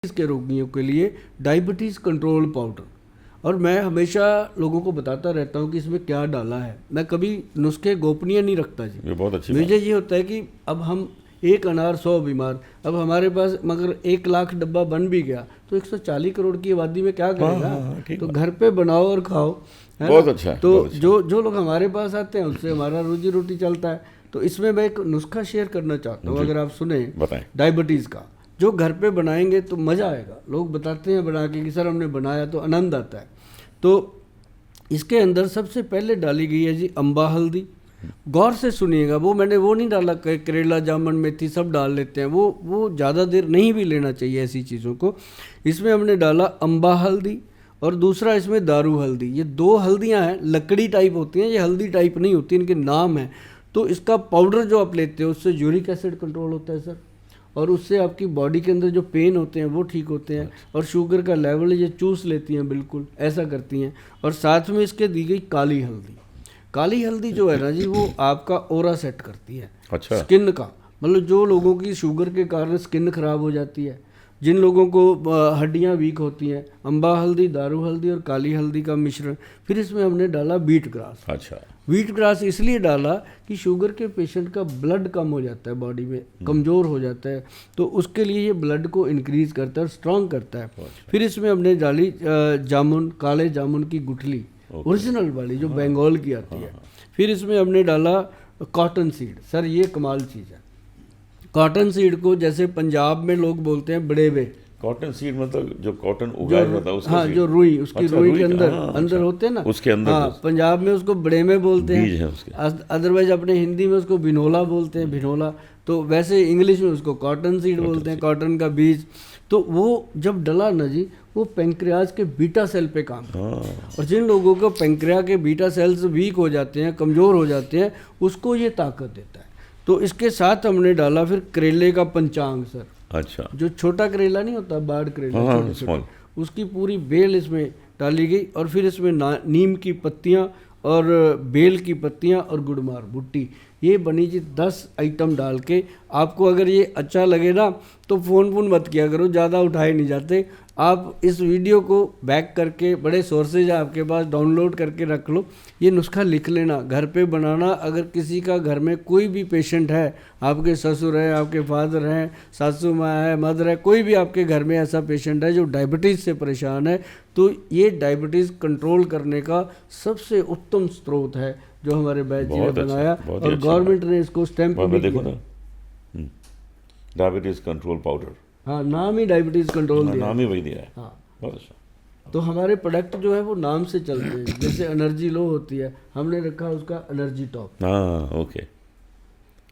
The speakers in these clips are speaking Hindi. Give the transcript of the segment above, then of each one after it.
के रोगियों के लिए डायबिटीज़ कंट्रोल पाउडर। और मैं हमेशा लोगों को बताता रहता हूँ कि इसमें क्या डाला है। मैं कभी नुस्खे गोपनीय नहीं रखता जी। ये बहुत अच्छी मुझे ये होता है कि अब हम एक अनार 100 बीमार, अब हमारे पास मगर 1 लाख डब्बा बन भी गया तो 140 करोड़ की आबादी में क्या करेगा। ठीक तो घर पे बनाओ और खाओ, है बहुत ना? अच्छा है, तो बहुत अच्छा। जो लोग हमारे पास आते हैं उससे हमारा रोजी रोटी चलता है। तो इसमें मैं एक नुस्खा शेयर करना चाहता हूँ, जी। अगर आप सुने बताएं। डायबिटीज़ का, जो घर पे बनाएंगे तो मज़ा आएगा। लोग बताते हैं बना के कि सर हमने बनाया तो आनंद आता है। तो इसके अंदर सबसे पहले डाली गई है जी अम्बा हल्दी। गौर से सुनिएगा, वो मैंने वो नहीं डाला करेला जामुन मेथी सब डाल लेते हैं, वो ज़्यादा देर नहीं भी लेना चाहिए ऐसी चीज़ों को। इसमें हमने डाला अम्बा हल्दी और दूसरा इसमें दारू हल्दी। ये 2 हल्दियाँ हैं, लकड़ी टाइप होती हैं, ये हल्दी टाइप नहीं होती, इनके नाम हैं। तो इसका पाउडर जो आप लेते हो उससे यूरिक एसिड कंट्रोल होता है सर, और उससे आपकी बॉडी के अंदर जो पेन होते हैं वो ठीक होते हैं। और शुगर का लेवल ये चूस लेती हैं, बिल्कुल ऐसा करती हैं। और साथ में इसके दी गई काली हल्दी। काली हल्दी जो है ना जी, वो आपका ओरा सेट करती है, अच्छा। स्किन का। मतलब जो लोगों की शुगर के कारण स्किन खराब हो जाती है, जिन लोगों को हड्डियां वीक होती हैं, अम्बा हल्दी, दारू हल्दी और काली हल्दी का मिश्रण। फिर इसमें हमने डाला बीट ग्रास। अच्छा। व्हीट ग्रास इसलिए डाला कि शुगर के पेशेंट का ब्लड कम हो जाता है, बॉडी में कमज़ोर हो जाता है, तो उसके लिए ये ब्लड को इंक्रीज़ करता है और स्ट्रॉन्ग करता है। फिर इसमें हमने डाली जामुन, काले जामुन की गुठली, ओरिजिनल वाली जो बंगाल की आती है। फिर इसमें हमने डाला कॉटन सीड। सर ये कमाल चीज़ है। कॉटन सीड को जैसे पंजाब में लोग बोलते हैं बड़ेवे। कॉटन सीड मतलब जो कॉटन उगाया जाता है उसका हाँ, सीड? जो रुई, उसकी अच्छा, रुई के का, अंदर हाँ, अंदर अच्छा। होते हैं ना, उसके अंदर हाँ, पंजाब में उसको बड़े में बोलते हैं, बीज है उसके। अदरवाइज अपने हिंदी में उसको भिनोला बोलते हैं, भिनोला। तो वैसे इंग्लिश में उसको कॉटन सीड बोलते हैं, कॉटन का बीज। तो वो जब डला ना जी, वो पेंक्रियाज के बीटा सेल पे काम करता है। और जिन लोगों को पेंक्रिया के बीटा सेल्स वीक हो जाते हैं, कमज़ोर हो जाते हैं, उसको ये ताकत देता है। तो इसके साथ हमने डाला फिर करेले का पंचांग सर। अच्छा। जो छोटा करेला नहीं होता, बाड़ करेला, हाँ, छोटे छोटे, small। उसकी पूरी बेल इसमें डाली गई। और फिर इसमें नीम की पत्तियां और बेल की पत्तियां और गुड़मार भुट्टी, ये बनी जी 10 आइटम डाल के। आपको अगर ये अच्छा लगे ना तो फ़ोन मत किया करो, ज़्यादा उठाए नहीं जाते। आप इस वीडियो को बैक करके, बड़े सोर्सेज आपके पास, डाउनलोड करके रख लो। ये नुस्खा लिख लेना, घर पे बनाना। अगर किसी का घर में कोई भी पेशेंट है, आपके ससुर हैं, आपके फादर हैं, सासू माँ है, मदर है, कोई भी आपके घर में ऐसा पेशेंट है जो डायबिटीज़ से परेशान है, तो ये डायबिटीज़ कंट्रोल करने का सबसे उत्तम स्रोत है जो हमारे बैच जी ने बनाया। और गवर्नमेंट ने इसको स्टैंप भी देखो किया। ना, डायबिटीज कंट्रोल पाउडर। हाँ, नाम ही डायबिटीज़ कंट्रोल दिया, नाम ही वही दिया है। हाँ। बहुत अच्छा। तो हमारे प्रोडक्ट जो है वो नाम से चलते हैं। जैसे एनर्जी लो होती है, हमने रखा उसका एनर्जी टॉप। हाँ, ओके।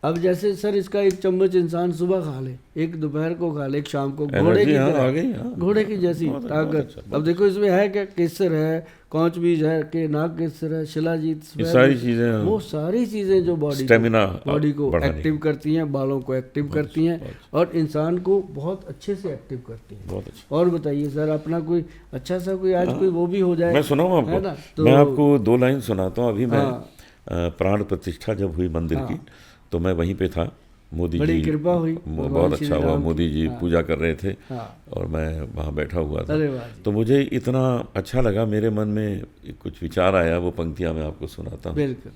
अब जैसे सर इसका 1 चम्मच इंसान सुबह खा ले, एक दोपहर को खा ले, एक शाम को, घोड़े की हाँ, आ तरह, गई, हाँ। घोड़े की जैसी बहुत ताकत। अच्छा। अब देखो इसमें है क्या, केसर है, कौच बीज है, के नाग केसर है, शिलाजीत, सारी चीज़ें, वो सारी चीज़ें जो स्टेमिना बॉडी को एक्टिव करती हैं, बालों को एक्टिव करती हैं और इंसान को बहुत अच्छे से एक्टिव करती हैं। बहुत अच्छा। और बताइए सर, अपना कोई अच्छा सा कोई आज कोई वो भी हो जाए। मैं सुनाऊँ है ना? आपको? मैं आपको 2 लाइन सुनाता हूँ। अभी मैं हाँ। प्राण प्रतिष्ठा जब हुई मंदिर की, तो मैं वहीं पे था। मोदी बड़ी जी, कृपा हुई, बहुत अच्छा हुआ। मोदी जी पूजा कर रहे थे और मैं वहाँ बैठा हुआ था। तो मुझे इतना अच्छा लगा, मेरे मन में कुछ विचार आया, वो पंक्तियाँ मैं आपको सुनाता हूँ। बिल्कुल।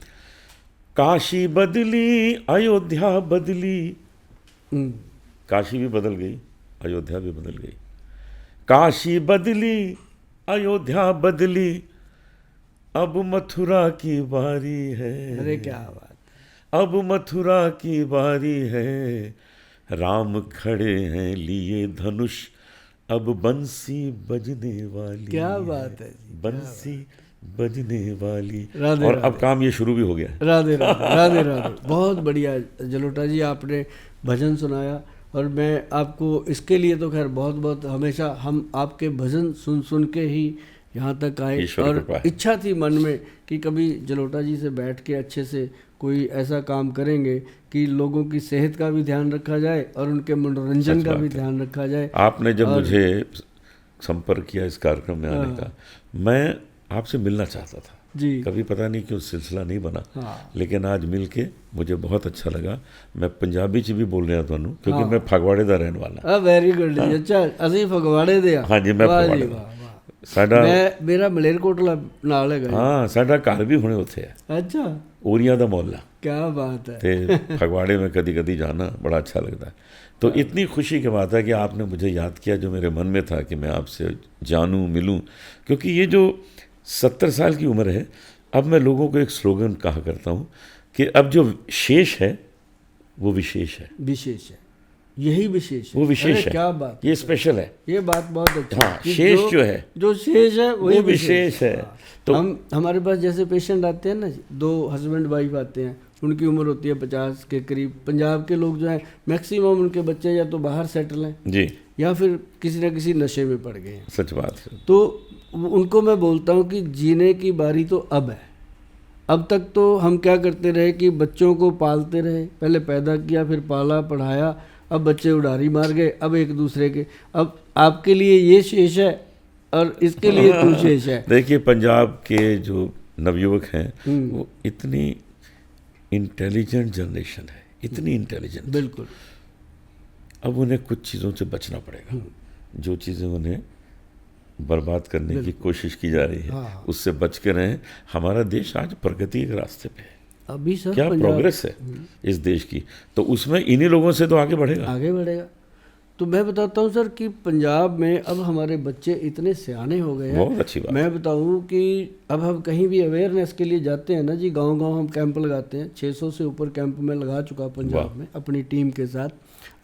काशी बदली, अयोध्या बदली, काशी भी बदल गई, अयोध्या भी बदल गई। काशी बदली, अयोध्या बदली, अब मथुरा की बारी है। अरे क्या बात। अब मथुरा की बारी है, राम खड़े हैं लिए धनुष, अब बंसी बजने वाली। क्या बात है जी, बंसी बजने वाली। राधे और राधे। अब काम ये शुरू भी हो गया। राधे राधे, राधे राधे। बहुत बढ़िया जलोटा जी, आपने भजन सुनाया। और मैं आपको इसके लिए तो खैर बहुत बहुत, हमेशा हम आपके भजन सुन सुन के ही यहाँ तक आए। और इच्छा थी मन में कि कभी जलोटा जी से बैठ के अच्छे से कोई ऐसा काम करेंगे कि लोगों की सेहत का भी ध्यान रखा जाए और उनके मनोरंजन का भी ध्यान रखा जाए। आपने जब मुझे संपर्क किया इस कार्यक्रम में आने का, मैं आपसे मिलना चाहता था। जी। कभी पता नहीं क्यों सिलसिला नहीं बना। हाँ। लेकिन आज मिल के मुझे बहुत अच्छा लगा। मैं पंजाबी च भी बोल रहा ਤੁਹਾਨੂੰ क्योंकि मैं फगवाड़े ਦਾ ਰਹਿਣ ਵਾਲਾ। ਵੈਰੀ ਗੁੱਡ ਜੀ। ਅੱਛਾ, ਅਸੀਂ ਫਗਵਾੜੇ ਦੇ ਆ। ਹਾਂਜੀ, ਮੈਂ ਵਾਹ ਜੀ ਫਗਵਾੜੇ ਵਾਹ ਵਾਹ। ਸਾਡਾ ਮੇਰਾ ਮਲੇਰਕੋਟਲਾ ਨਾਲ ਹੈਗਾ ਜੀ। ਹਾਂ, ਸਾਡਾ ਘਰ ਵੀ ਹੁਣੇ ਉੱਥੇ ਹੈ। अच्छा, ओरिया ਦਾ मोहल्ला। क्या बात है। तो फगवाड़े में कभी कभी जाना बड़ा अच्छा लगता है। तो इतनी खुशी की बात है कि आपने मुझे याद किया, जो मेरे मन में था कि मैं आपसे जानूं, मिलूं। क्योंकि ये जो 70 साल की उम्र है, अब मैं लोगों को एक स्लोगन कहा करता हूँ कि अब जो शेष है वो विशेष है। विशेष है, यही विशेष है। वो विशेष है, क्या बात, ये स्पेशल है। ये बात बहुत अच्छी हाँ, शेष जो है, जो शेष है वही विशेष है। तो हमारे पास जैसे पेशेंट आते हैं ना, 2 हस्बैंड वाइफ आते हैं, उनकी उम्र होती है 50 के करीब। पंजाब के लोग जो हैं मैक्सिमम उनके बच्चे या तो बाहर सेटल हैं जी, या फिर किसी न किसी नशे में पड़ गए हैं। सच बात है। तो उनको मैं बोलता हूँ कि जीने की बारी तो अब है। अब तक तो हम क्या करते रहे कि बच्चों को पालते रहे, पहले पैदा किया, फिर पाला, पढ़ाया, अब बच्चे उड़ारी मार गए, अब एक दूसरे के। अब आपके लिए ये शेष है और इसके लिए तू शेष है। देखिए, पंजाब के जो नवयुवक हैं वो इतनी इंटेलिजेंट जनरेशन है, इतनी इंटेलिजेंट। बिल्कुल। अब उन्हें कुछ चीज़ों से बचना पड़ेगा, जो चीज़ें उन्हें बर्बाद करने की कोशिश की जा रही है। हाँ। उससे बच के रहें। हमारा देश आज प्रगति के रास्ते पे है। अभी सर क्या प्रोग्रेस है इस देश की, तो उसमें इन्हीं लोगों से तो आगे बढ़ेगा। तो मैं बताता हूँ सर कि पंजाब में अब हमारे बच्चे इतने सियाने हो गए हैं। बहुत अच्छी बात। मैं बताऊँ कि अब हम कहीं भी अवेयरनेस के लिए जाते हैं ना जी, गांव-गांव हम कैंप लगाते हैं। 600 से ऊपर कैंप में लगा चुका पंजाब में अपनी टीम के साथ।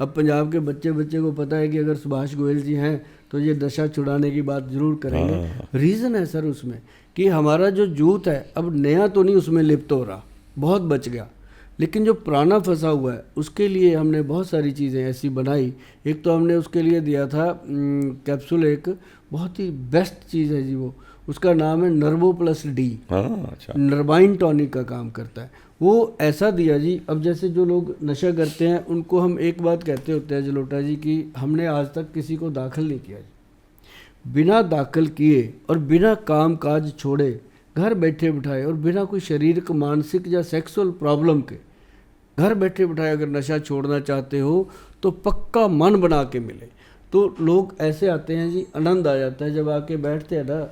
अब पंजाब के बच्चे को पता है कि अगर सुभाष गोयल जी हैं तो ये नशा छुड़ाने की बात ज़रूर करेंगे। रीज़न है सर उसमें कि हमारा जो यूथ है अब नया तो नहीं उसमें लिप्त हो रहा, बहुत बच गया, लेकिन जो पुराना फंसा हुआ है उसके लिए हमने बहुत सारी चीज़ें ऐसी बनाई। एक तो हमने उसके लिए दिया था कैप्सूल, एक बहुत ही बेस्ट चीज़ है जी वो, उसका नाम है नर्वो प्लस डी। अच्छा। नर्वाइन टॉनिक का काम करता है वो। ऐसा दिया जी, अब जैसे जो लोग नशा करते हैं उनको हम एक बात कहते होते हैं जलोटा जी कि हमने आज तक किसी को दाखिल नहीं किया जी। बिना दाखिल किए और बिना काम काज छोड़े, घर बैठे बिठाए और बिना कोई शारीरिक, मानसिक या सेक्सुअल प्रॉब्लम के, घर बैठे बिठाए अगर नशा छोड़ना चाहते हो तो पक्का मन बना के मिले। तो लोग ऐसे आते हैं जी, आनंद आ जाता है जब आके बैठते हैं ना,